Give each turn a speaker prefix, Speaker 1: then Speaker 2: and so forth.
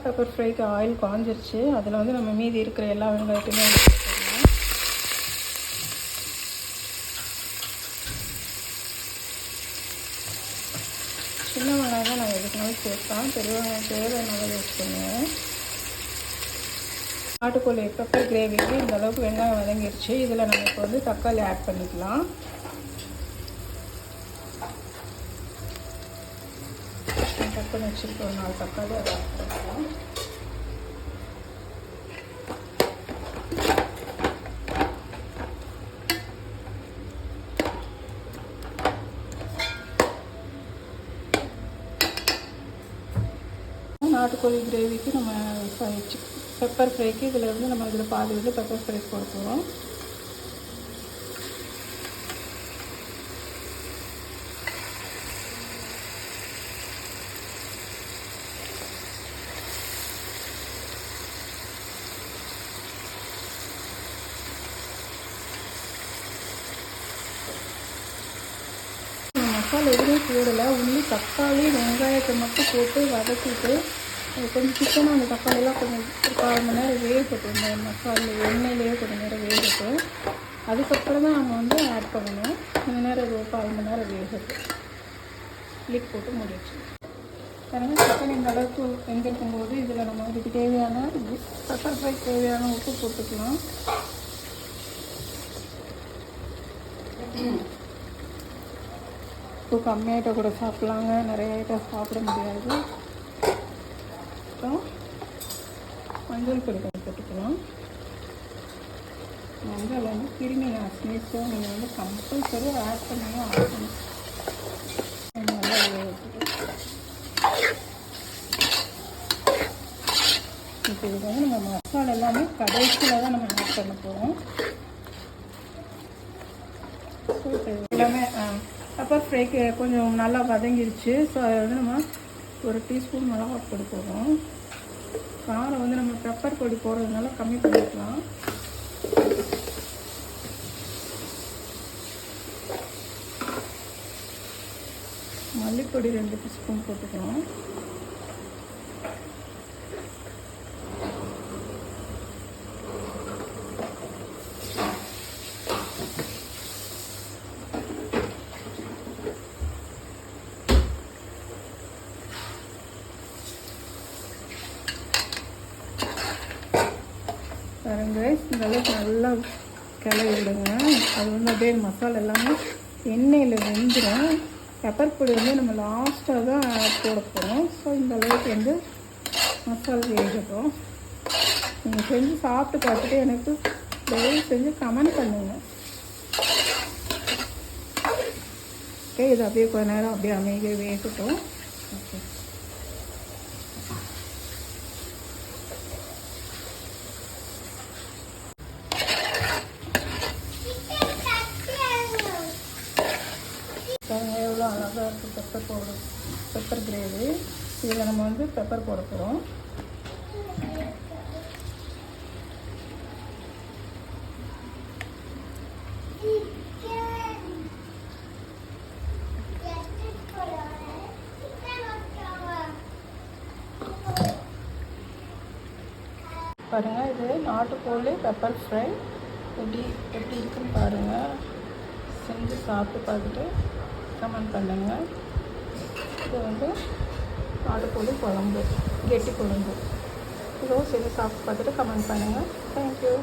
Speaker 1: Pepper ஃப்ரைக்கு oil காஞ்சிருச்சு. அதில் வந்து நம்ம மீதி இருக்கிற எல்லா வெங்காயத்தையுமே சின்ன வெங்காயம் தான் நான் எதுக்குனாலும் சேர்ப்பேன். பெரிய வெங்காயம் தேவையான யூஸ் பண்ணுவேன். நாட்டுக்கோழி பெப்பர் கிரேவிக்கு இந்த அளவுக்கு வெங்காயம் வதங்கிடுச்சு. இதில் நம்ம இப்போ வந்து தக்காளி ஆட் பண்ணிக்கலாம். கட் பண்ணி வச்சுருக்க ஒரு 4 தக்காளி அதை ஆட் பண்ணிக்கலாம். நாட்டுக்கோழி கிரேவிக்கு நம்ம பெப்பர் ஃப்ரைக்கு இதில் வந்து நம்ம இதில் பாதி வந்து பெப்பர் ஃப்ரை போட போகிறோம். மசாலா எதுவுமே போடலை. உள்ளி தக்காளி வெங்காயத்தை மட்டும் போட்டு வதக்கிட்டு கொஞ்சம் சிக்கனாக அந்த தக்காளியெல்லாம் கொஞ்சம் ஒரு 1/4 மணி நேரம் வேகட்டும். இந்த மசாலா எண்ணெயிலேயே கொஞ்சம் நேரம் வேகட்டும். அதுக்கப்புறம் தான் நம்ம வந்து ஆட் பண்ணணும். கொஞ்சம் நேரம் ஒரு 1/4 மணி நேரம் வேகட்டும். லிக் போட்டு முடிச்சு அதனால் சிக்கன் இந்த அளவுக்கு வெந்திருக்கும் போது இதில் நம்ம இதுக்கு தேவையான பெப்பர் ஃப்ரை தேவையான உப்பு போட்டுக்கலாம். உப்பு கம்மியாகிட்ட கூட சாப்பிட்லாங்க, நிறைய ஐட்டம் சாப்பிட முடியாது. அப்புறம் மஞ்சள் பொடி போட்டுக்கலாம். மஞ்சள் வந்து கிருமி நாசினி. ஸோ நீங்கள் வந்து கம்பல்சரி ஆட் பண்ணியும் ஆகணும். நல்லா இப்போ இது வந்து நம்ம மசாலா எல்லாமே கடைசியில் தான் நம்ம ஆட் பண்ண போகிறோம். ஸோ இப்போ எல்லாமே பெப்பர் ஃப்ரைக்கு கொஞ்சம் நல்லா வதங்கிடுச்சு. ஸோ அதை வந்து நம்ம ஒரு டீஸ்பூன் மிளகாய் பொடி போடுறோம். காரம் வந்து நம்ம பெப்பர் பொடி போடுறதுனால கம்மி பண்ணிக்கலாம். மல்லிப்பொடி 2 டீஸ்பூன் போட்டுக்கலாம். பாருங்க, இந்த அளவுக்கு நல்லா கிளறி விடுங்க. அது வந்து அப்படியே மசாலா எல்லாமே எண்ணெயில் வெந்துடும். பெப்பர் பொடி வந்து நம்ம லாஸ்ட்டாக தான் போட போகிறோம். ஸோ இந்த அளவுக்கு வந்து மசாலா வேகட்டும். நீங்கள் செஞ்சு சாப்பிட்டு பார்த்துட்டு எனக்கு தயவு செஞ்சு கமெண்ட் பண்ணுங்க. ஓகே, இது அப்படியே கொஞ்ச நேரம் அப்படியே அமைதியாக வேகட்டும். ஓகே, எவ்வளோ அழகாக இருக்குது பெப்பர் கிரேவி. இதில் நம்ம வந்து பெப்பர் போட போகிறோம். பாருங்கள், இது நாட்டுக்கோழி பெப்பர் ஃப்ரை எப்படி இருக்குன்னு பாருங்கள். செஞ்சு சாப்பிட்டு பார்த்துட்டு கமெண்ட் பண்ணுங்கள். இது வந்து நாட்டுக்கோழி குழம்பு, கெட்டி குழம்பு. இதுவும் செஞ்சு சாப்பிட்டு பார்த்துட்டு கமெண்ட் பண்ணுங்கள். தேங்க்யூ.